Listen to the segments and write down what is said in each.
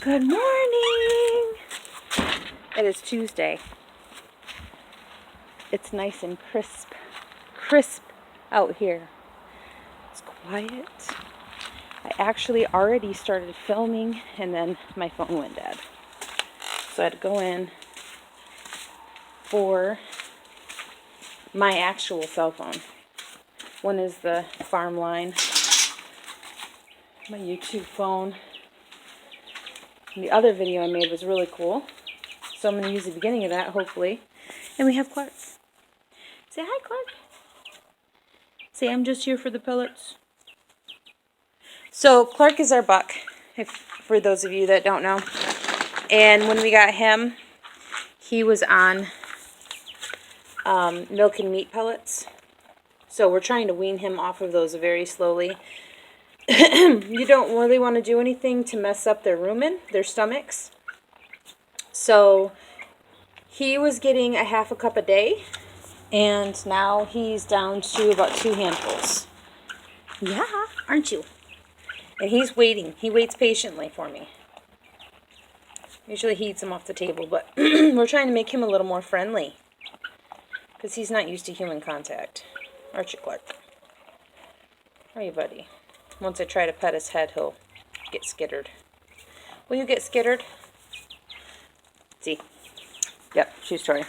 Good morning! It is Tuesday. It's nice and crisp out here. It's quiet. I actually already started filming and then my phone went dead. So I had to go in for my actual cell phone. One is the farm line, my YouTube phone. And the other video I made was really cool. So I'm going to use the beginning of that, hopefully. And we have Clark. Say hi, Clark. Say, I'm just here for the pellets. So Clark is our buck, for those of you that don't know. And when we got him, he was on milk and meat pellets. So we're trying to wean him off of those very slowly. You don't really want to do anything to mess up their rumen, their stomachs. So he was getting a half a cup a day, and now he's down to about 2 handfuls. Yeah, aren't you? And he's waiting. He waits patiently for me. Usually he eats them off the table, but we're trying to make him a little more friendly because he's not used to human contact. Aren't you, Clark? How are you, buddy? Once I try to pet his head, he'll get skittered. Will you get skittered? See? Yep, true story.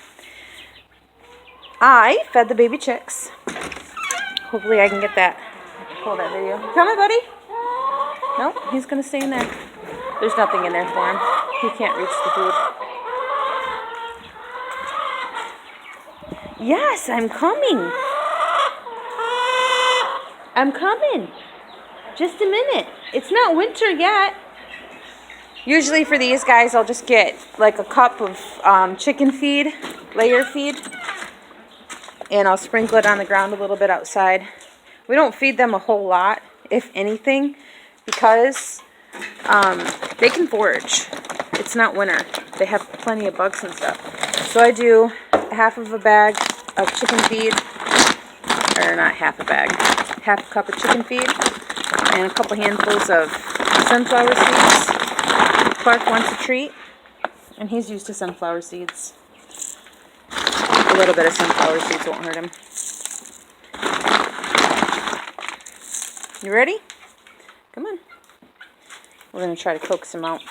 I fed the baby chicks. Hopefully I can get that. Pull that video. Come on, buddy. No, he's going to stay in there. There's nothing in there for him. He can't reach the food. Yes, I'm coming. I'm coming. Just a minute. It's not winter yet. Usually for these guys, I'll just get like a cup of chicken feed, layer feed, and I'll sprinkle it on the ground a little bit outside. We don't feed them a whole lot, if anything, because they can forage. It's not winter. They have plenty of bugs and stuff. So I do half of a bag of chicken feed, or not half a bag, half a cup of chicken feed, and a couple handfuls of sunflower seeds. Clark wants a treat, and he's used to sunflower seeds. A little bit of sunflower seeds won't hurt him. You ready? Come on. We're going to try to coax him out.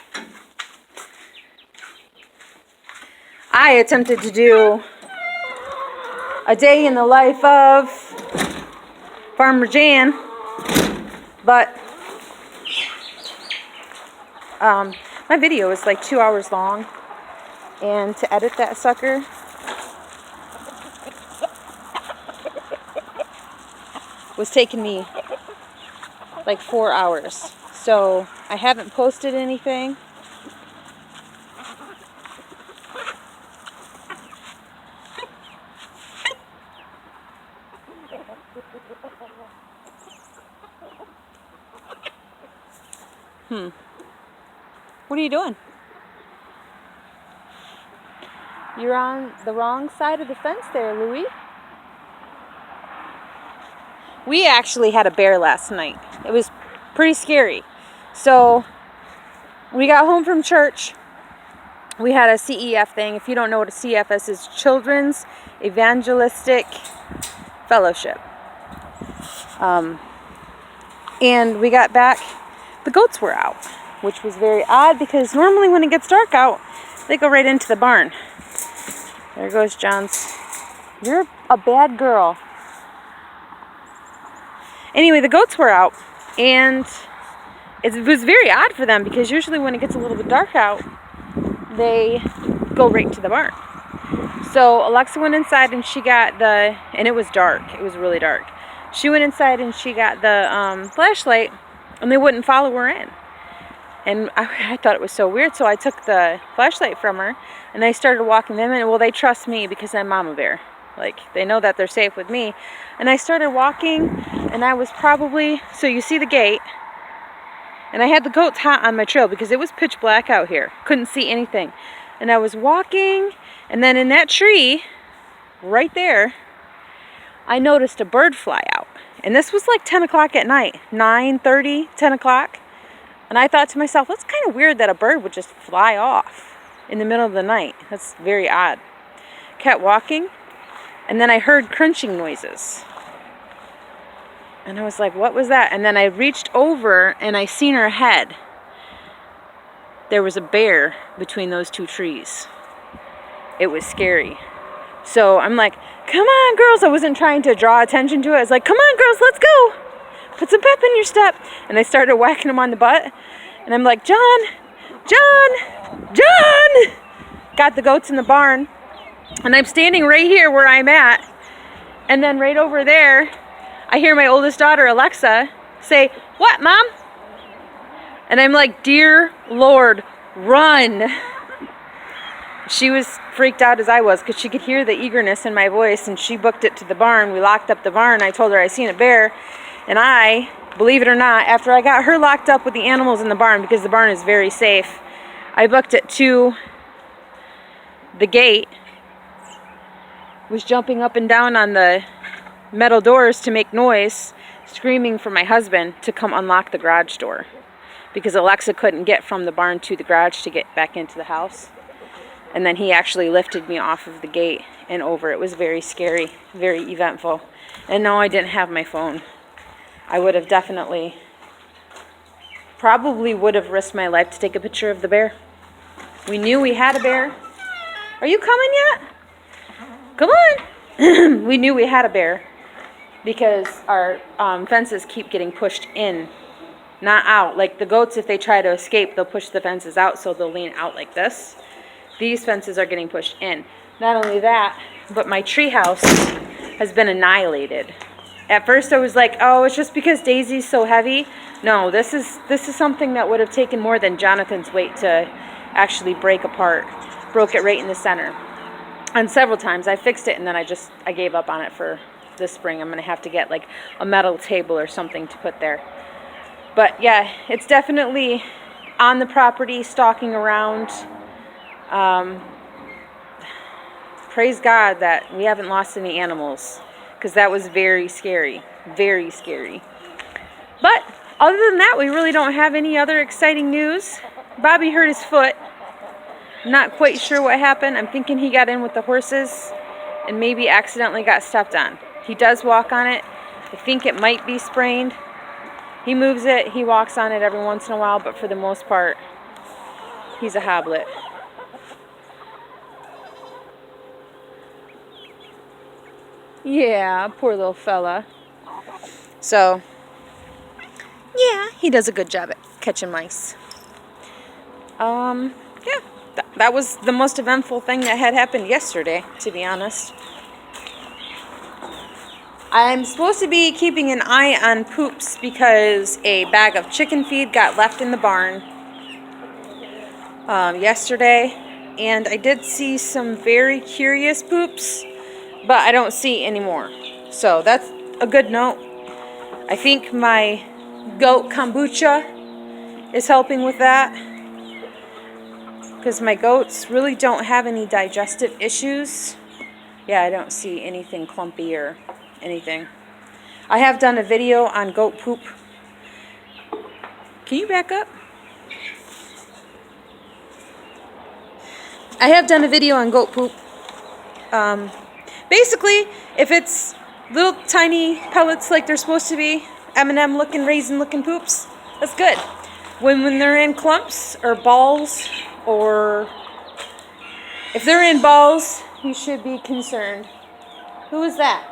I attempted to do a day in the life of Farmer Jan, but my video is like 2 hours long, and to edit that sucker was taking me like 4 hours. So I haven't posted anything. What are you doing? You're on the wrong side of the fence there, Louie. We actually had a bear last night. It was pretty scary. So we got home from church. We had a CEF thing. If you don't know what a CEF is Children's Evangelistic Fellowship. And we got back. The goats were out, which was very odd because normally when it gets dark out, they go right into the barn. There goes John's. You're a bad girl. Anyway, the goats were out, and it was very odd for them because usually when it gets a little bit dark out, they go right to the barn. So Alexa went inside and she got and it was dark. It was really dark. She went inside and she got the flashlight, and they wouldn't follow her in. And I thought it was so weird, so I took the flashlight from her, and I started walking them in. Well, they trust me because I'm Mama Bear. Like, they know that they're safe with me. And I started walking, and I was probably, so you see the gate, and I had the goats hot on my trail because it was pitch black out here. Couldn't see anything. And I was walking, and then in that tree, right there, I noticed a bird fly out. And this was like 10 o'clock at night, 9:30, 10 o'clock. And I thought to myself, that's kind of weird that a bird would just fly off in the middle of the night. That's very odd. Kept walking, and then I heard crunching noises. And I was like, what was that? And then I reached over, and I seen her head. There was a bear between those two trees. It was scary. So I'm like, come on, girls. I wasn't trying to draw attention to it. I was like, come on, girls, let's go. Put some pep in your step. And I started whacking him on the butt. And I'm like, John. Got the goats in the barn. And I'm standing right here where I'm at. And then right over there, I hear my oldest daughter, Alexa, say, what, Mom? And I'm like, dear Lord, run. She was freaked out as I was because she could hear the eagerness in my voice, and she booked it to the barn. We locked up the barn. I told her I seen a bear. And I, believe it or not, after I got her locked up with the animals in the barn, because the barn is very safe, I booked it to the gate, was jumping up and down on the metal doors to make noise, screaming for my husband to come unlock the garage door, because Alexa couldn't get from the barn to the garage to get back into the house. And then he actually lifted me off of the gate and over. It was very scary, very eventful. And no, I didn't have my phone. I would have probably would have risked my life to take a picture of the bear. We knew we had a bear. Are you coming yet? Come on. We knew we had a bear because our fences keep getting pushed in, not out. Like the goats, if they try to escape, they'll push the fences out, so they'll lean out like this. These fences are getting pushed in. Not only that, but my tree house has been annihilated. At first I was like, oh, it's just because Daisy's so heavy. No, this is something that would have taken more than Jonathan's weight to actually break apart. Broke it right in the center. And several times I fixed it, and then I gave up on it for this spring. I'm going to have to get like a metal table or something to put there. But yeah, it's definitely on the property, stalking around. Praise God that we haven't lost any animals, because that was very scary, very scary. But other than that, we really don't have any other exciting news. Bobby hurt his foot. I'm not quite sure what happened. I'm thinking he got in with the horses and maybe accidentally got stepped on. He does walk on it. I think it might be sprained. He moves it, he walks on it every once in a while, but for the most part, he's a hoblet. Yeah, poor little fella. So, yeah, he does a good job at catching mice. Yeah, that was the most eventful thing that had happened yesterday, to be honest. I'm supposed to be keeping an eye on poops because a bag of chicken feed got left in the barn yesterday, and I did see some very curious poops, but I don't see any more. So that's a good note. I think my goat kombucha is helping with that, because my goats really don't have any digestive issues. Yeah, I don't see anything clumpy or anything. I have done a video on goat poop. Can you back up? I have done a video on goat poop. Basically, if it's little tiny pellets like they're supposed to be, M&M looking, raisin looking poops, that's good. When they're in clumps or balls, or if they're in balls, you should be concerned. Who is that?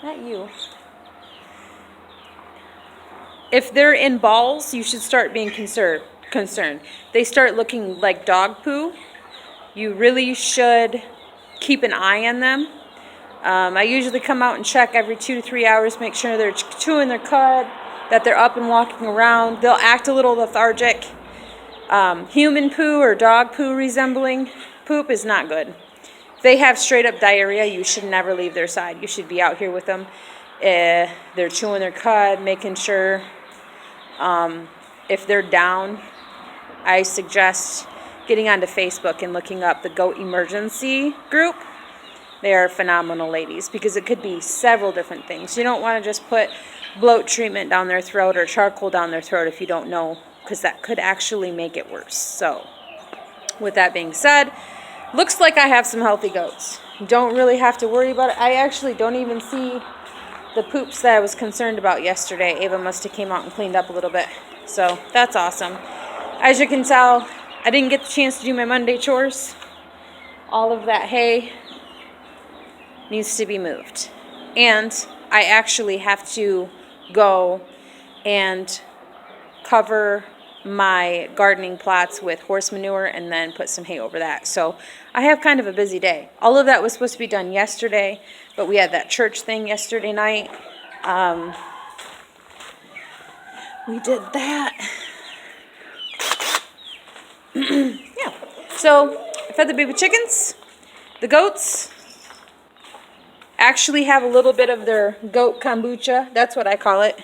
Not you. If they're in balls, you should start being concerned. They start looking like dog poo. You really should keep an eye on them. I usually come out and check every 2 to 3 hours, make sure they're chewing their cud, that they're up and walking around. They'll act a little lethargic. Human poo or dog poo resembling poop is not good. If they have straight up diarrhea, you should never leave their side. You should be out here with them. They're chewing their cud, making sure. If they're down, I suggest getting onto Facebook and looking up the Goat Emergency group. They are phenomenal ladies, because it could be several different things. You don't want to just put bloat treatment down their throat or charcoal down their throat if you don't know, because that could actually make it worse. So with that being said, looks like I have some healthy goats. Don't really have to worry about it. I actually don't even see the poops that I was concerned about yesterday. Ava must have came out and cleaned up a little bit. So that's awesome. As you can tell, I didn't get the chance to do my Monday chores. All of that hay needs to be moved. And I actually have to go and cover my gardening plots with horse manure and then put some hay over that. So I have kind of a busy day. All of that was supposed to be done yesterday, but we had that church thing yesterday night. We did that. Yeah. So I fed the baby chickens. The goats actually have a little bit of their goat kombucha. That's what I call it.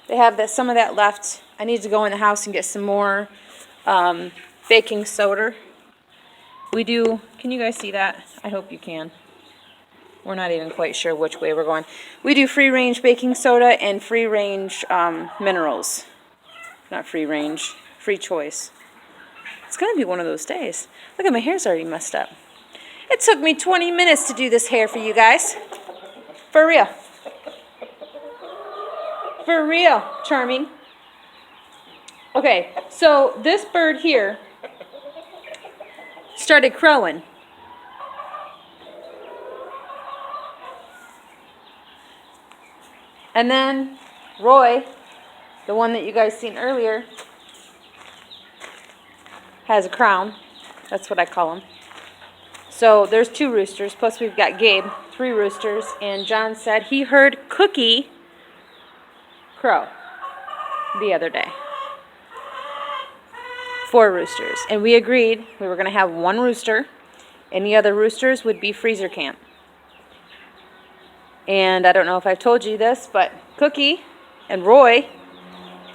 They have some of that left. I need to go in the house and get some more baking soda. We do, can you guys see that? I hope you can. We're not even quite sure which way we're going. We do free-range baking soda and free-range minerals. Not free-range, free choice. It's going to be one of those days. Look at my hair's already messed up. It took me 20 minutes to do this hair for you guys. For real. For real, Charming. Okay, so this bird here started crowing. And then Roy, the one that you guys seen earlier, has a crown. That's what I call him. So there's 2 roosters, plus we've got Gabe, 3 roosters, and John said he heard Cookie crow the other day. 4 roosters. And we agreed we were going to have 1 rooster. Any other roosters would be freezer camp. And I don't know if I've told you this, but Cookie and Roy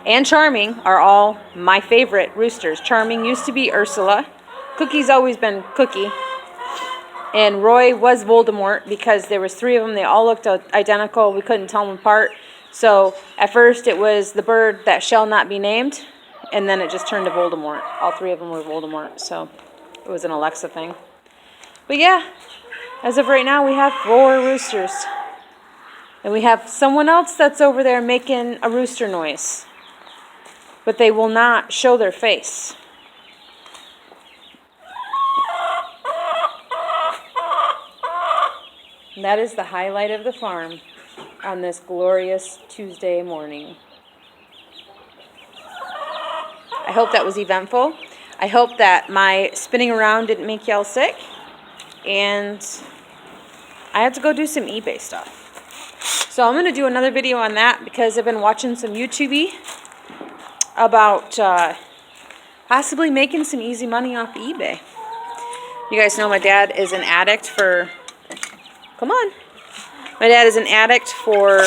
and Charming are all my favorite roosters. Charming used to be Ursula. Cookie's always been Cookie. And Roy was Voldemort because there was 3 of them. They all looked identical. We couldn't tell them apart. So at first it was the bird that shall not be named. And then it just turned to Voldemort. All 3 of them were Voldemort. So it was an Alexa thing. But yeah, as of right now, we have 4 roosters. And we have someone else that's over there making a rooster noise. But they will not show their face. And that is the highlight of the farm on this glorious Tuesday morning. I hope that was eventful. I hope that my spinning around didn't make y'all sick. And I have to go do some eBay stuff. So I'm going to do another video on that because I've been watching some YouTube about possibly making some easy money off eBay. You guys know my dad is an addict for... Come on. My dad is an addict for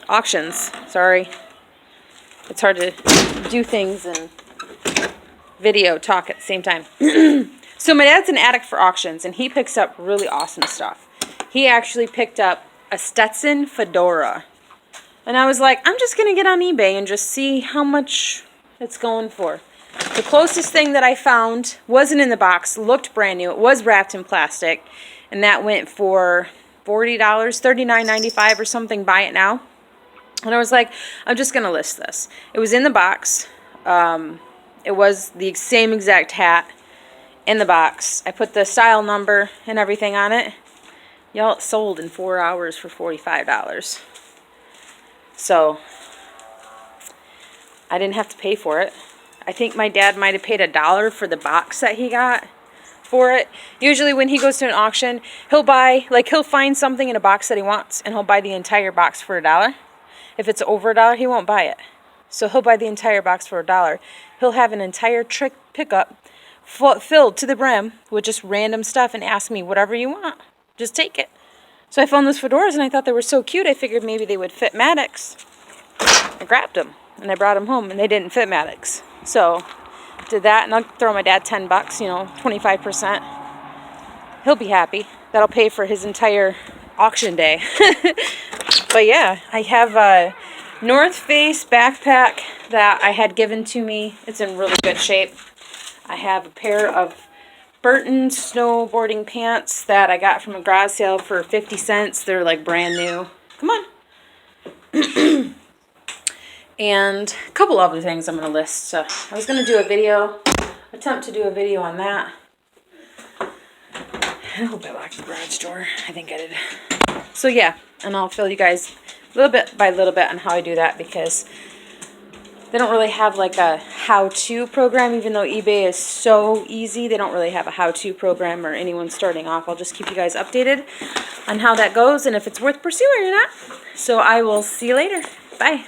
auctions. Sorry. It's hard to do things and video talk at the same time. So my dad's an addict for auctions, and he picks up really awesome stuff. He actually picked up a Stetson fedora. And I was like, I'm just going to get on eBay and just see how much it's going for. The closest thing that I found wasn't in the box, looked brand new. It was wrapped in plastic, and that went for $40, $39.95 or something. Buy it now. And I was like, I'm just going to list this. It was in the box. It was the same exact hat in the box. I put the style number and everything on it. Y'all, it sold in 4 hours for $45. So, I didn't have to pay for it. I think my dad might have paid $1 for the box that he got for it. Usually when he goes to an auction, he'll buy, like he'll find something in a box that he wants, and he'll buy the entire box for $1. If it's over $1, he won't buy it. So he'll buy the entire box for $1. He'll have an entire trick pickup filled to the brim with just random stuff and ask me, whatever you want, just take it. So I found those fedoras and I thought they were so cute. I figured maybe they would fit Maddox. I grabbed them and I brought them home, and they didn't fit Maddox. So did that, and I'll throw my dad $10, 25%. He'll be happy. That'll pay for his entire auction day. But yeah, I have a North Face backpack that I had given to me. It's in really good shape. I have a pair of Burton snowboarding pants that I got from a garage sale for 50 cents. They're like brand new. Come on. And a couple other things I'm going to list. So I was going to do a video, attempt to do a video on that. I hope I locked the garage door. I think I did. So yeah, and I'll fill you guys little bit by little bit on how I do that, because they don't really have like a how-to program. Even though eBay is so easy, they don't really have a how-to program or anyone starting off. I'll just keep you guys updated on how that goes and if it's worth pursuing or not. So I will see you later. Bye.